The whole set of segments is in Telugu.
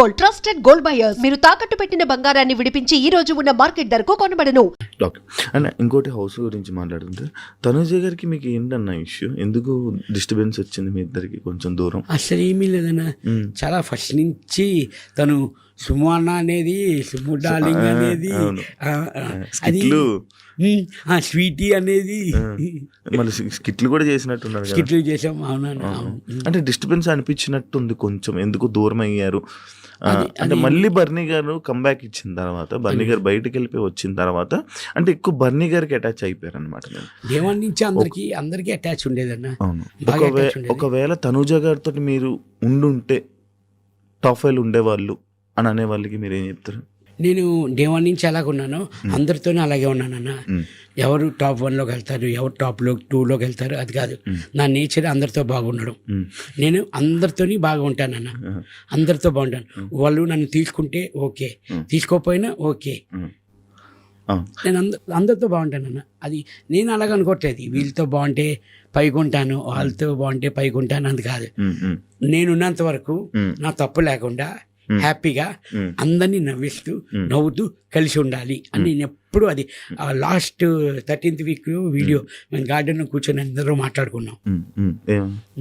Gold, trusted gold buyers. మీరు తాకట్టు పెట్టిన బంగారాన్ని విడిపించి ఈ రోజు ఉన్న మార్కెట్ ధరకు కొనబడను. ఓకే అండ్ ఇంకోటి హౌస్ గురించి మాట్లాడుతుంటే తనుజ గారికి మీకు ఏంటన్న ఇష్యూ, ఎందుకు డిస్టర్బెన్స్ వచ్చింది మీ ఇద్దరికి కొంచెం దూరం? అసలు ఏమీ లేదన్న, చాలా ఫస్ట్ నుంచి తను సుమన్న అనేది, సుము డార్లింగ్ అనేది, అది స్వీటీ అనేది, మళ్ళీ స్కిట్లు కూడా చేసినట్టున్నారు, స్కిట్లు చేసాం. అవునన్నా, అంటే డిస్టర్బెన్స్ అనిపించినట్టుంది కొంచెం, ఎందుకు దూరం అయ్యారు అంటే మళ్ళీ బర్నీ గారు కంబ్యాక్ ఇచ్చిన తర్వాత, బర్నీ గారు బయటకు వెళ్ళిపోయి వచ్చిన తర్వాత అంటే ఎక్కువ బర్నీ గారికి అటాచ్ అయిపోయారు అనమాట. దేవాన్ నుంచి అందరికీ అటాచ్ ఉండేదన్న. అవును, ఒకవేళ తనుజ గారితో మీరు ఉండుంటే టాప్ 5 ఉండేవాళ్ళు అని అనే వాళ్ళకి మీరు ఏం చెప్తారు? నేను దేవాన్ నుంచి అలాగ ఉన్నాను, అందరితోనే అలాగే ఉన్నానన్న. ఎవరు టాప్ 1లోకి వెళ్తారు, ఎవరు టాప్ 2లోకి వెళ్తారు అది కాదు. నా నేచర్ అందరితో బాగుండడం. నేను అందరితోని బాగా ఉంటానన్న, అందరితో బాగుంటాను. వాళ్ళు నన్ను తీసుకుంటే ఓకే, తీసుకోకపోయినా ఓకే, నేను అందరితో బాగుంటానన్న. అది నేను అలాగ అనుకోవట్లేదు, వీళ్ళతో బాగుంటే పైకుంటాను, వాళ్ళతో బాగుంటే పైకుంటాను అది కాదు. నేనున్నంత వరకు నా తప్పు లేకుండా హ్యాపీగా అందరినీ నవ్విస్తూ నవ్వుతూ కలిసి ఉండాలి అని నేను ఎప్పుడు, అది లాస్ట్ 13th వీక్ వీడియో మేము గార్డెన్లో కూర్చొని అందరూ మాట్లాడుకున్నాం.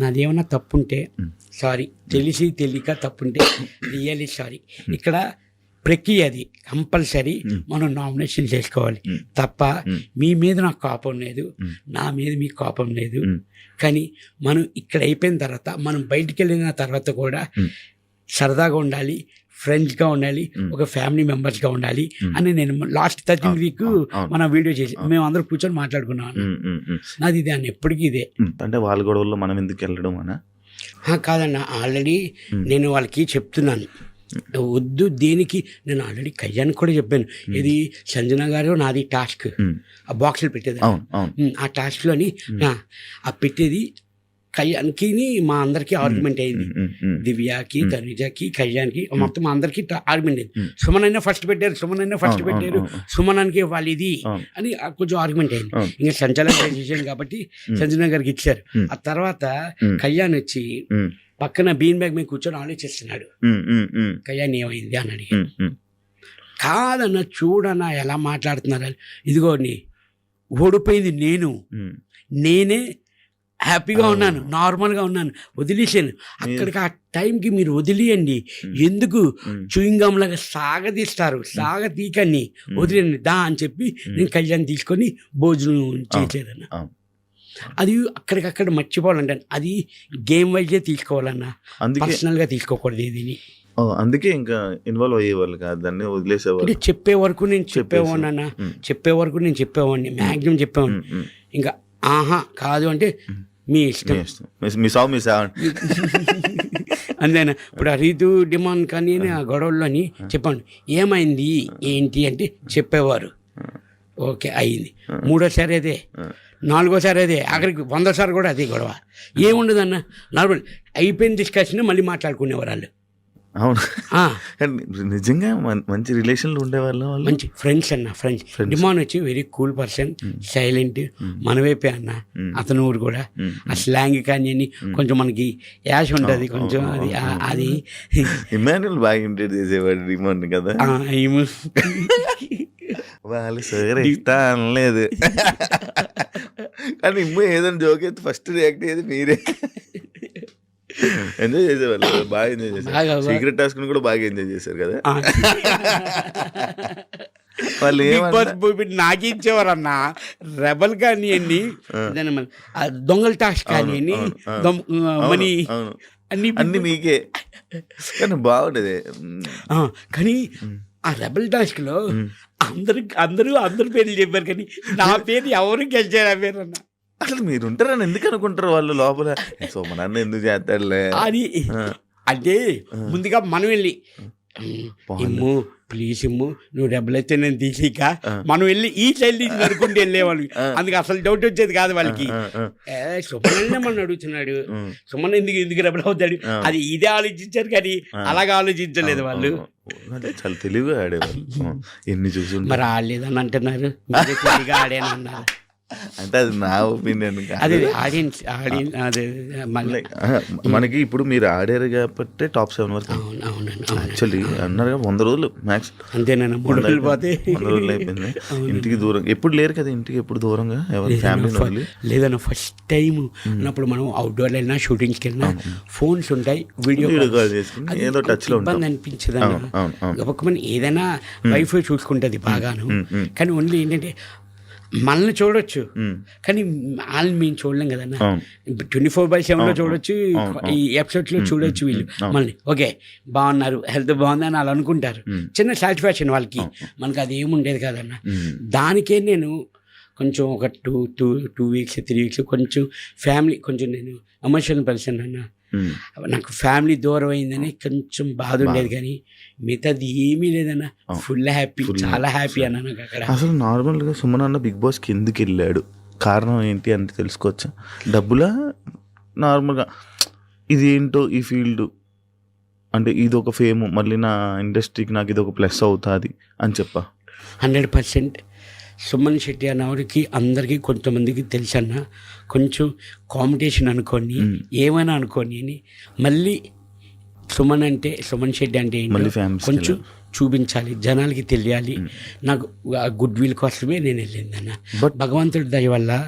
నాదేమన్నా తప్పుంటే సారీ, తెలియక తప్పుంటే రియల్లీ సారీ. ఇక్కడ ప్రక్రియ అది కంపల్సరీ మనం నామినేషన్ చేసుకోవాలి తప్ప మీ మీద నాకు కోపం లేదు, నా మీద మీకు కోపం లేదు. కానీ మనం ఇక్కడ అయిపోయిన తర్వాత, మనం బయటికి వెళ్ళిన తర్వాత కూడా సరదాగా ఉండాలి, ఫ్రెండ్స్గా ఉండాలి, ఒక ఫ్యామిలీ మెంబర్స్గా ఉండాలి అని నేను లాస్ట్ 13th వీక్ మన వీడియో చేసి మేము అందరూ కూర్చొని మాట్లాడుకున్నాం. నాది ఇదే అన్న, ఎప్పటికీ ఇదే. అంటే వాళ్ళ గొడవల్లో మనం ఎందుకు వెళ్ళడం అనా? కాదన్న, ఆల్రెడీ నేను వాళ్ళకి చెప్తున్నాను వద్దు దేనికి. నేను ఆల్రెడీ కళ్యాణ్ కూడా చెప్పాను, ఇది సంజన గారు నాది టాస్క్, ఆ బాక్సులు పెట్టేది, ఆ టాస్క్లోని ఆ పెట్టేది కళ్యాణ్కి మా అందరికీ ఆర్గ్యుమెంట్ అయింది. దివ్యాకి, తనుజకి, కళ్యాణ్కి, మొత్తం మా అందరికీ ఆర్గ్యుమెంట్ అయింది. సుమన్ అయినా ఫస్ట్ పెట్టారు, సుమనానికి వాళ్ళు ఇది అని కొంచెం ఆర్గ్యుమెంట్ అయింది. ఇంకా సంచలన చేసాను కాబట్టి సంజన గారికి ఇచ్చారు. ఆ తర్వాత కళ్యాణ్ వచ్చి పక్కన బీన్ బ్యాగ్ మీద కూర్చొని ఆలోచిస్తున్నాడు, కళ్యాణ్ ఏమైంది అని అడిగాడు. కాదన్న, చూడన్నా ఎలా మాట్లాడుతున్నారు, ఇదిగో ఓడిపోయింది నేనే హ్యాపీగా ఉన్నాను, నార్మల్గా ఉన్నాను, వదిలేసాను. అక్కడికి ఆ టైంకి మీరు వదిలేయండి, ఎందుకు చూయింగం లాగా సాగతీకండి, వదిలేండి దా అని చెప్పి నేను కళ్యాణ్ తీసుకొని భోజనం చేసేదన్న. అది అక్కడికక్కడ మర్చిపోవాలంటాను, అది గేమ్ వైజే తీసుకోవాలన్నా, పర్సనల్గా తీసుకోకూడదు ఏదిని. అందుకే ఇంకా ఇన్వాల్వ్ అయ్యేవాళ్ళు కాదు, దాన్ని వదిలేసేవాళ్ళు. చెప్పే వరకు నేను చెప్పేవాడిని, మ్యాక్సిమం చెప్పేవాడిని. ఇంకా ఆహా కాదు అంటే మీ ఇష్టం, అంతేనా. ఇప్పుడు ఆ రీతు డిమాండ్ కానీ ఆ గొడవల్లోని చెప్పండి ఏమైంది ఏంటి అంటే చెప్పేవారు, ఓకే అయింది. మూడోసారి అదే, నాలుగోసారి అదే, ఆఖరికి 100సారి కూడా అదే గొడవ. ఏముండదన్న, నార్మల్ అయిపోయిన డిస్కషన్ మళ్ళీ మాట్లాడుకునేవారు వాళ్ళు. అవును, నిజంగా మంచి రిలేషన్లు ఉండేవాళ్ళు, మంచి ఫ్రెండ్స్ అన్న. ఫ్రెండ్స్ డిమాండ్ వచ్చి వెరీ కూల్ పర్సన్, సైలెంట్, మనవైపే అన్న. అతను ఊరు కూడా ఆ స్లాంగ్ కానీ కొంచెం మనకి యాష్ ఉంటుంది కొంచెం, అది ఇమాన్యుల్ బాగా ఇంటెడ్ చేసేవాడు డిమాండ్ కదా. వాళ్ళు సరే ఇస్తా అనలేదు కానీ ఇమ్మ ఏదైనా జోక్ అయితే ఫస్ట్ రియాక్ట్ అయ్యేది మీరే. ఎంజాయ్ చేసేవాళ్ళు, బాగా ఎంజాయ్ చేశారు. సీక్రెట్ టాస్క్ కూడా బాగా ఎంజాయ్ చేశారు కదా వాళ్ళు. నాకించేవారు అన్న, రెబల్ కానీ దొంగల టాస్క్ కానీ మనీ అన్ని మీకే, కానీ బాగుండేది. కానీ ఆ రెబల్ టాస్క్ లో అందరూ పేర్లు చెప్పారు, కానీ నా పేరు ఎవరు గెలిచారు ఆ పేరు అన్న. అసలు మీరు ఉంటారని ఎందుకు అనుకుంటారు వాళ్ళు లోపల, సోమనాన్న ఎందుకు చేస్తాడులే అది. అంటే ముందుగా మనం వెళ్ళి ఇమ్ము ప్లీజ్ ఇమ్ము, నువ్వు డబ్బులు అయితే నేను తీసిక మనం వెళ్ళి ఈ సైడ్ నుంచి నడుకుంటూ వెళ్ళేవాళ్ళు. అందుకే అసలు డౌట్ వచ్చేది కాదు వాళ్ళకి, సుమన్ మనం అడుగుతున్నాడు, సుమన్ ఎందుకు డబ్బులు అవుతాడు, అది ఇదే ఆలోచించారు కానీ అలాగే ఆలోచించలేదు వాళ్ళు. చాలా తెలివిగా ఆడేవాళ్ళు. ఎన్ని చూసి మరి ఆడలేదని అంటున్నారు, ఆడేనన్నారు. అంటే అది నా ఒపీనియన్ అదే ఆడియన్స్ అదే మళ్ళీ మనకి ఇప్పుడు మీరు ఆడారు కాబట్టి టాప్ 7 వరకు అవును అవునండి యాక్చువల్లీ అన్నారు 100 రోజులు మ్యాక్స్ అంతేనా 3 రోజులు పోతే 100 రోజులు అయిపోయింది. ఇంటికి దూరం ఎప్పుడు లేరు కదా, ఇంటికి ఎప్పుడు దూరంగా ఎవరి ఫ్యామిలీ లేదన్న ఫస్ట్ టైం అన్నప్పుడు మనం అవుట్డోర్ వెళ్ళినా షూటింగ్స్కి వెళ్ళినా ఫోన్స్ ఉంటాయి, వీడియో కాల్ చేసుకుని ఏదో టచ్ లో ఇబ్బంది అనిపించదు అన్న. ఒక్కొక్కమని ఏదైనా వైఫై చూసుకుంటుంది బాగాను, కానీ ఓన్లీ ఏంటంటే మనల్ని చూడొచ్చు కానీ వాళ్ళని మేము చూడలేం కదన్నా. 24/7 చూడొచ్చు, ఈ ఎపిసోడ్స్లో చూడొచ్చు వీళ్ళు మనల్ని. ఓకే బాగున్నారు, హెల్త్ బాగుంది అని వాళ్ళు అనుకుంటారు, చిన్న సాటిస్ఫాక్షన్ వాళ్ళకి. మనకు అది ఏముండేది కాదన్న. దానికే నేను కొంచెం ఒక 2 వీక్స్ 3 వీక్స్ కొంచెం ఫ్యామిలీ, కొంచెం నేను ఎమోషనల్ పర్సన్ అన్న. నాకు ఫ్యామిలీ దూరం అయిందని కొంచెం బాధ ఉండేది, కానీ మిగతాది ఏమీ లేదన్న. ఫుల్ హ్యాపీ, చాలా హ్యాపీ అన్న నాకు అక్కడ. అసలు నార్మల్గా సుమన్ అన్న బిగ్ బాస్కి ఎందుకు వెళ్ళాడు, కారణం ఏంటి అంటే తెలుసుకోవచ్చా? డబ్బులా, నార్మల్గా ఇది ఏంటో ఈ ఫీల్డ్ అంటే ఇది ఒక ఫేమ్, మళ్ళీ నా ఇండస్ట్రీకి నాకు ఇది ఒక ప్లస్ అవుతుంది అని చెప్పా? 100% సుమన్ శెట్టి అన్నవాడికి అందరికీ కొంతమందికి తెలుసన్న. కొంచెం కాంపిటీషన్ అనుకోని ఏమైనా అనుకోని అని మళ్ళీ సుమన్ అంటే సుమన్ శెట్టి అంటే ఏంటి కొంచెం చూపించాలి, జనాలకి తెలియాలి. నాకు గుడ్ విల్ కోసమే నేను వెళ్ళిందన్న. బట్ భగవంతుడి దయ వల్ల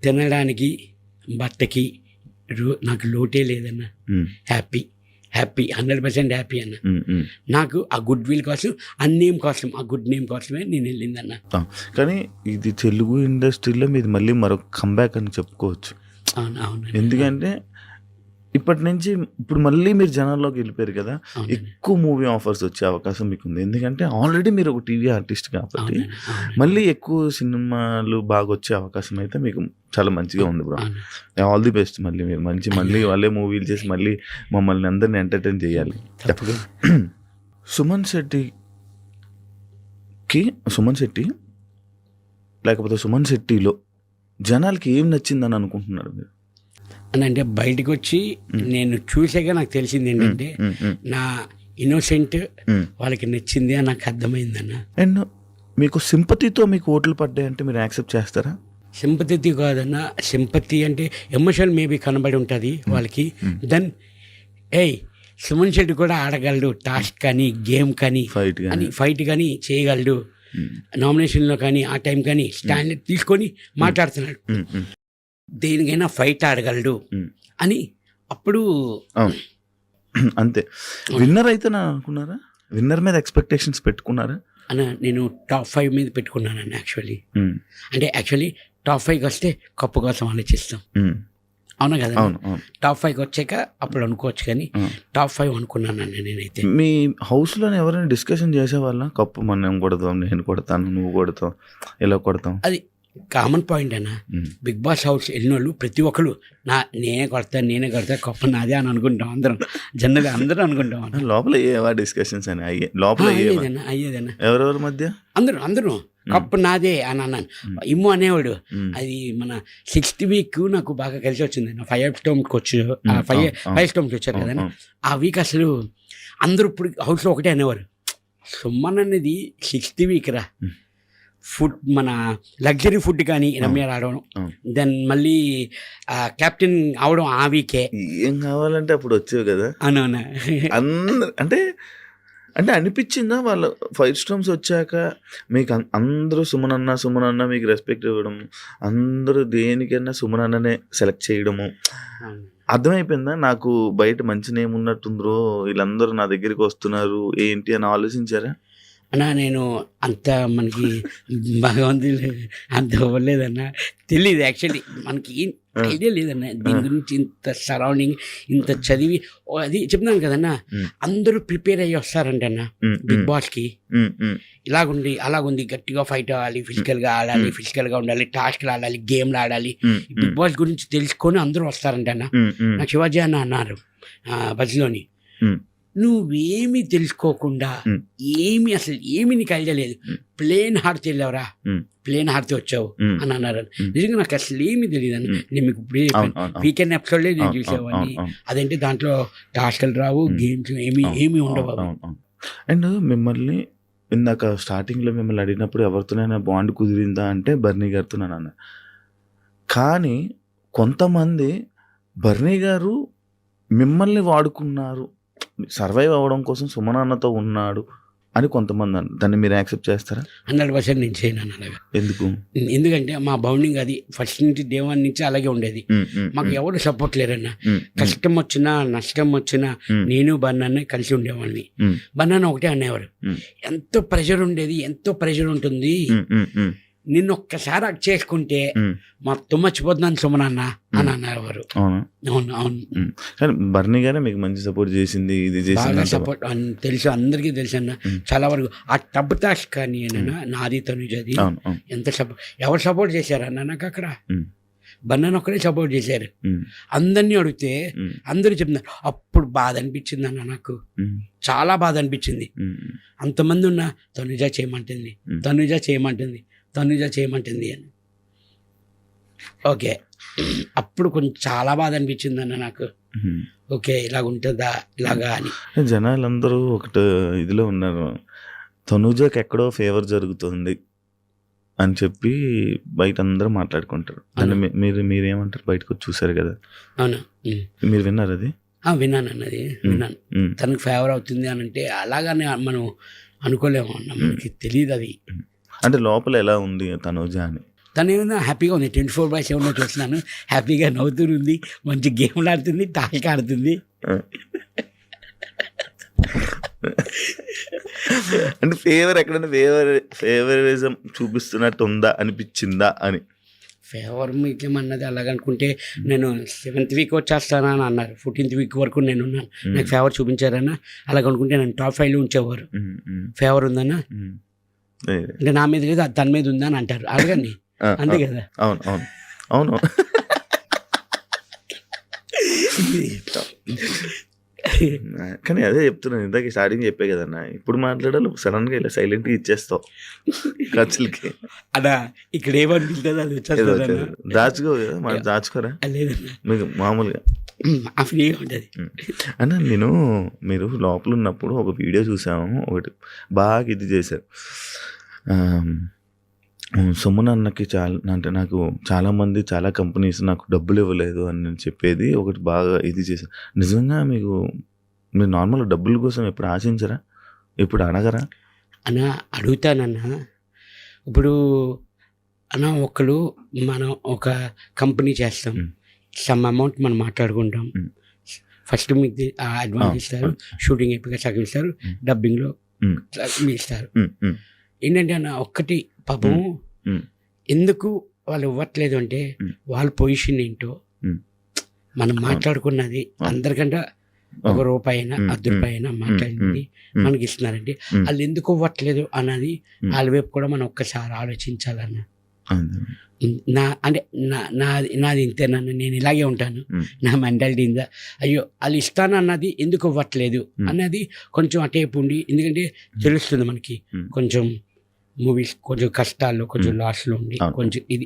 తినడానికి బట్టకి నాకు లోటే లేదన్న. హ్యాపీ 100% హ్యాపీ అన్న. నాకు ఆ గుడ్ విల్ కోసం, ఆ నేమ్ కోసం, ఆ గుడ్ నేమ్ కోసమే నేను వెళ్ళిందన్న. కానీ ఇది తెలుగు ఇండస్ట్రీలో మీది మళ్ళీ మరొక కంబ్యాక్ అని చెప్పుకోవచ్చు. అవును. ఎందుకంటే ఇప్పటి నుంచి ఇప్పుడు మళ్ళీ మీరు జనాల్లోకి వెళ్ళిపోయారు కదా, ఎక్కువ మూవీ ఆఫర్స్ వచ్చే అవకాశం మీకు ఉంది. ఎందుకంటే ఆల్రెడీ మీరు ఒక టీవీ ఆర్టిస్ట్ కాబట్టి మళ్ళీ ఎక్కువ సినిమాలు బాగా వచ్చే అవకాశం అయితే మీకు చాలా మంచిగా ఉంది బ్రో. All the best. మళ్ళీ మీరు మళ్ళీ వాళ్ళే మూవీలు చేసి మళ్ళీ మమ్మల్ని అందరిని ఎంటర్టైన్ చేయాలి. సుమన్ శెట్టి లేకపోతే సుమన్ శెట్టిలో జనాలకి ఏం నచ్చిందని అనుకుంటున్నారు మీరు? అని అంటే బయటకు వచ్చి నేను చూసాక నాకు తెలిసింది ఏంటంటే నా ఇన్నోసెంట్ వాళ్ళకి నచ్చింది అని నాకు అర్థమైందన్న. అండ్ మీకు సింపతితో మీకు ఓట్లు పడ్డాయంటే మీరు యాక్సెప్ట్ చేస్తారా? సింపతి కాదన్న, సింపతి అంటే ఎమోషన్ మేబీ కనబడి ఉంటుంది వాళ్ళకి. దెన్ సుమన్ శెట్టి కూడా ఆడగలడు, టాస్క్ కానీ గేమ్ కానీ ఫైట్ కానీ చేయగలడు, నామినేషన్లో కానీ ఆ టైం కానీ స్టాండ్ తీసుకొని మాట్లాడుతున్నాడు, దేనికైనా ఫైట్ ఆడగలడు అని. అప్పుడు అంతే. విన్నర్ అయితే నా అనుకున్నారా? విన్నర్ మీద ఎక్స్పెక్టేషన్స్ పెట్టుకున్నారా? అన్న నేను టాప్ 5 మీద పెట్టుకున్నాను యాక్చువల్లీ. అంటే యాక్చువల్లీ టాప్ 5కి వస్తే కప్పు కోసం ఆలోచిస్తాం, అవునా కదా? టాప్ 5కి వచ్చాక అప్పుడు అనుకోవచ్చు, కానీ టాప్ 5 అనుకున్నాను నేనైతే. మీ హౌస్లో ఎవరైనా డిస్కషన్ చేసేవాళ్ళ, కప్పు మనం కొడతాం, నేను కొడతాను, నువ్వు కొడతావు, ఎలా కొడతాం? అది కామన్ పాయింట్ అన్న. బిగ్ బాస్ హౌస్ వెళ్ళిన వాళ్ళు ప్రతి ఒక్కరు నేనే కొడతా కప్పు నాదే అని అనుకుంటాం. అందరం జనరల్ అందరూ అనుకుంటాం. లోపల ఏవా డిస్కషన్స్ అని అయ్యేదన్నా ఎవరెవరి మధ్య అందరూ కప్పు నాదే అని అన్నాను. ఇమ్ము అనేవాడు. అది మన 6th వీక్ నాకు బాగా కలిసి వచ్చింది. 5 స్టోమ్కి వచ్చారు కదా ఆ వీక్. అసలు అందరూ ఇప్పుడు హౌస్లో ఒకటే అనేవారు, సుమన్ అనేది 6th వీక్ రా, ఫుడ్ మన లగ్జరీ ఫుడ్ కానీ రమ్య రావడం, దెన్ మళ్ళీ కెప్టెన్ అవడం ఆ వీకే. ఏం కావాలంటే అప్పుడు వచ్చేవి కదా అవునవునా. అంటే అనిపించిందా వాళ్ళ 5 స్టోమ్స్ వచ్చాక మీకు అందరూ సుమన్ అన్న మీకు రెస్పెక్ట్ ఇవ్వడం, అందరూ దేనికైనా సుమన్ అన్ననే సెలెక్ట్ చేయడము అర్థమైపోయిందా? నాకు బయట మంచి నేమ్ ఉన్నట్టుందో, వీళ్ళందరూ నా దగ్గరికి వస్తున్నారు ఏంటి అని ఆలోచించారా? అన్నా నేను అంత మనకి భగవంతుడు అంత ఇవ్వలేదన్నా, తెలియదు యాక్చువల్లీ, మనకి ఐడియా లేదన్నా దీని గురించి. ఇంత సరౌండింగ్ ఇంత చదివి అది చెప్తున్నాను కదన్నా, అందరూ ప్రిపేర్ అయ్యి వస్తారంట అన్న బిగ్ బాస్కి. ఇలాగుంది అలాగుంది, గట్టిగా ఫైట్ అవ్వాలి, ఫిజికల్గా ఆడాలి, ఫిజికల్గా ఉండాలి, టాస్క్లు ఆడాలి, గేమ్లు ఆడాలి, బిగ్ బాస్ గురించి తెలుసుకొని అందరూ వస్తారంట అన్న. నాకు శివాజీ అన్న అన్నారు బస్లోని, నువ్వేమి తెలుసుకోకుండా అసలు ఏమి నీకు ఐడియా లేదు, ప్లేన్ హార్ట్ వెళ్ళావురా, ప్లేన్ హార్ట్ వచ్చావు అని అన్నారు. నిజంగా నాకు అసలు ఏమి తెలియదు అని. నేను మీకు వీకెండ్ ఎపిసోడ్లే నేను చూసేవాడిని. అదేంటి దాంట్లో టాస్క్లు రావు, గేమ్స్ ఏమి ఉండవు. అండ్ మిమ్మల్ని ఇందాక స్టార్టింగ్లో మిమ్మల్ని అడిగినప్పుడు ఎవరితోనైనా బాండ్ కుదిరిందా అంటే బర్నీ గారితో అన్నా. కానీ కొంతమంది బర్నీ గారు మిమ్మల్ని వాడుకున్నారు, సర్వైవ్ అవ్వడం కోసం సుమన్ అన్నతో ఉన్నాడు అని కొంతమంది అన్నారు. దాన్ని మీరు యాక్సెప్ట్ చేస్తారా? 100% నేను చేయను అలాగా. ఎందుకు? ఎందుకంటే మా బౌండింగ్ అది ఫస్ట్ నుంచి డే 1 నుంచి అలాగే ఉండేది. మాకు ఎవరు సపోర్ట్ లేరన్నా. కష్టం వచ్చినా నష్టం వచ్చినా నేను బన్నాన్ని కలిసి ఉండేవాడిని. బన్నాన్న ఒకటే అనేవారు, ఎంతో ప్రెషర్ ఉండేది, ఎంతో ప్రెషర్ ఉంటుంది, నిన్ను ఒక్కసారి అక్ చేసుకుంటే మొత్తం మర్చిపోతున్నాను సుమనన్న అని అన్నారు. అవును అవును. కానీ బర్నీ గారే మీకు మంచి సపోర్ట్ చేసింది, ఇది చేసింది సపోర్ట్ తెలుసు, అందరికీ తెలుసు అన్న. చాలా వరకు ఆ టబ్ తాష్ కానీ నాది తనుజది ఎంత సపోర్ట్, ఎవరు సపోర్ట్ చేశారన్న నాకు అక్కడ? బన్నాను ఒక్కడే సపోర్ట్ చేశారు. అందరినీ అడిగితే అందరూ చెప్తున్నారు. అప్పుడు బాధ అనిపించింది అన్న, నాకు చాలా బాధ అనిపించింది. అంతమంది ఉన్న తనుజ చేయమంటుంది, తనుజ చేయమంటుంది, తనుజ చేయమంటుంది అని. ఓకే, అప్పుడు కొంచెం చాలా బాధ అనిపించింది అన్న నాకు. ఓకే, ఇలాగ ఉంటుందా ఇలాగా అని. జనాలందరూ ఒకటి ఇదిలో ఉన్నారు, తనుజకి ఎక్కడో ఫేవర్ జరుగుతుంది అని చెప్పి బయట అందరూ మాట్లాడుకుంటారు. దాన్ని మీరేమంటారు? బయటకు వచ్చి చూసారు కదా. అవును, మీరు విన్నారు అది? విన్నాను అన్నది, విన్నాను. తనకు ఫేవర్ అవుతుంది అని అంటే అలాగానే మనం అనుకోలేము అన్న, మనకి తెలియదు అది. అంటే లోపల ఎలా ఉంది తనుజ అని? తను ఏమన్నా హ్యాపీగా ఉంది, 24/7 చూస్తున్నాను, హ్యాపీగా నవ్వుతుంది, మంచి గేమ్లు ఆడుతుంది, టాక్ ఆడుతుంది. అంటే ఫేవర్ ఎక్కడైనా ఫేవరిజం చూపిస్తున్నట్టు ఉందా, అనిపించిందా అని? ఫేవర్ మీకేమన్నది అలాగనుకుంటే నేను 7th వీక్ వచ్చేస్తానా అని అన్నారు. 14th వీక్ వరకు నేను ఉన్నాను, నాకు ఫేవర్ చూపించారన్నా. అలాగనుకుంటే నేను టాప్ 5లో ఉంచేవారు. ఫేవర్ ఉందన్నా అంటే నా మీద లేదు, అది తన మీద ఉందని అంటారు. అడగండి, అంతే కదా. అవును అవును అవును. కానీ అదే చెప్తున్నాను, ఇందాక స్టార్టింగ్ చెప్పే కదన్నా, ఇప్పుడు మాట్లాడాలి సడన్గా ఇలా సైలెంట్గా ఇచ్చేస్తావు ఖర్చులకి. అదా ఇక్కడ ఏమనిపిస్తుంది అది వచ్చేస్తుంది. దాచుకో కదా, మనం దాచుకోరా? లేదన్నా, మీకు మామూలుగా ఫ్రీగా ఉంటుంది అన్న. మీరు లోపల ఉన్నప్పుడు ఒక వీడియో చూసాము, ఒకటి బాగా ఇది చేశారు. సుమన్ అన్నకి అంటే నాకు చాలామంది చాలా కంపెనీస్ నాకు డబ్బులు ఇవ్వలేదు అని నేను చెప్పేది ఒకటి బాగా ఇది చేశాను. నిజంగా మీరు నార్మల్గా డబ్బుల కోసం ఎప్పుడు ఆశించరా? ఎప్పుడు అడగరా? అన్న అడుగుతానన్నా. ఇప్పుడు అన్న ఒకరు మనం ఒక కంపెనీ చేస్తాం, సమ్ అమౌంట్ మనం మాట్లాడుకుంటాం. ఫస్ట్ మీకు అడ్వాన్స్ ఇస్తారు, షూటింగ్ అయిపోయి సగం ఇస్తారు, డబ్బింగ్లో ఇస్తారు. ఏంటంటే అన్న ఒక్కటి పాపం ఎందుకు వాళ్ళు ఇవ్వట్లేదు అంటే వాళ్ళ పొజిషన్ ఏంటో మనం మాట్లాడుకున్నది అందరికంటే ₹1 అయినా ₹10 అయినా మాట్లాడింది మనకి ఇస్తున్నారంటే వాళ్ళు ఎందుకు ఇవ్వట్లేదు అన్నది వాళ్ళ వైపు కూడా మనం ఒక్కసారి ఆలోచించాలన్న. నాది ఇంతేనన్న, నేను ఇలాగే ఉంటాను, నా మెంటాలిటీ ఇందా. అయ్యో వాళ్ళు ఇస్తాను అన్నది ఎందుకు ఇవ్వట్లేదు అన్నది కొంచెం అటేపు ఉండి, ఎందుకంటే తెలుస్తుంది మనకి కొంచెం మూవీస్ కొంచెం కష్టాల్లో కొంచెం లాస్లో ఉండి కొంచెం ఇది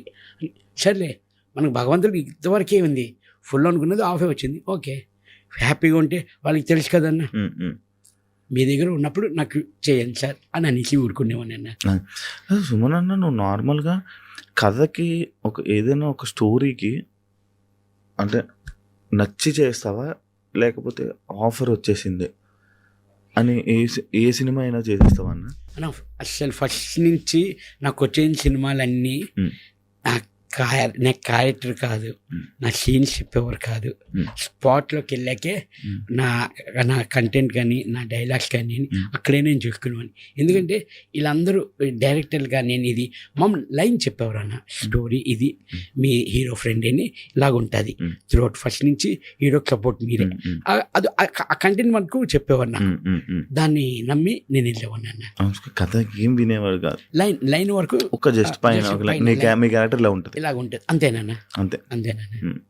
సర్లే, మనకు భగవంతుడికి ఇంతవరకే ఉంది, ఫుల్ అనుకున్నది ఆఫే వచ్చింది, ఓకే హ్యాపీగా ఉంటే వాళ్ళకి తెలుసు కదన్న. మీ దగ్గర ఉన్నప్పుడు నాకు చేయండి సార్ అని అనేసి ఊరుకునేవాడిని అన్న. సుమన్ అన్న, నువ్వు నార్మల్గా కథకి ఏదైనా ఒక స్టోరీకి అంటే నచ్చి చేస్తావా, లేకపోతే ఆఫర్ వచ్చేసింది అని ఏ సినిమా అయినా చేసేస్తావా అన్న? అసలు ఫస్ట్ నుంచి నాకు వచ్చిన సినిమాలన్నీ నా క్యారెక్టర్ కాదు, నా సీన్స్ చెప్పేవారు కాదు. స్పాట్లోకి వెళ్ళాకే నా కంటెంట్ కానీ నా డైలాగ్స్ కానీ అక్కడే నేను చూసుకునేవాడిని. ఎందుకంటే వీళ్ళందరూ డైరెక్టర్లు కానీ నేను ఇది మమ్మల్ని లైన్ చెప్పేవారు అన్న, స్టోరీ ఇది మీ హీరో ఫ్రెండ్ అని ఇలాగ ఉంటుంది త్రూఅవుట్, ఫస్ట్ నుంచి హీరోకి సపోర్ట్ మీరే, అది ఆ కంటెంట్ మనకు చెప్పేవారు నాకు. దాన్ని నమ్మి నేను వెళ్ళేవాడిని అన్న. కథ ఏం వినేవాడు కాదు, లైన్ వరకు ఒక జస్ట్ పైన మీ క్యారెక్టర్ ఇలా ఉంటుంది, ఇలాగ ఉంటుంది, అంతేనా? అంతేనా?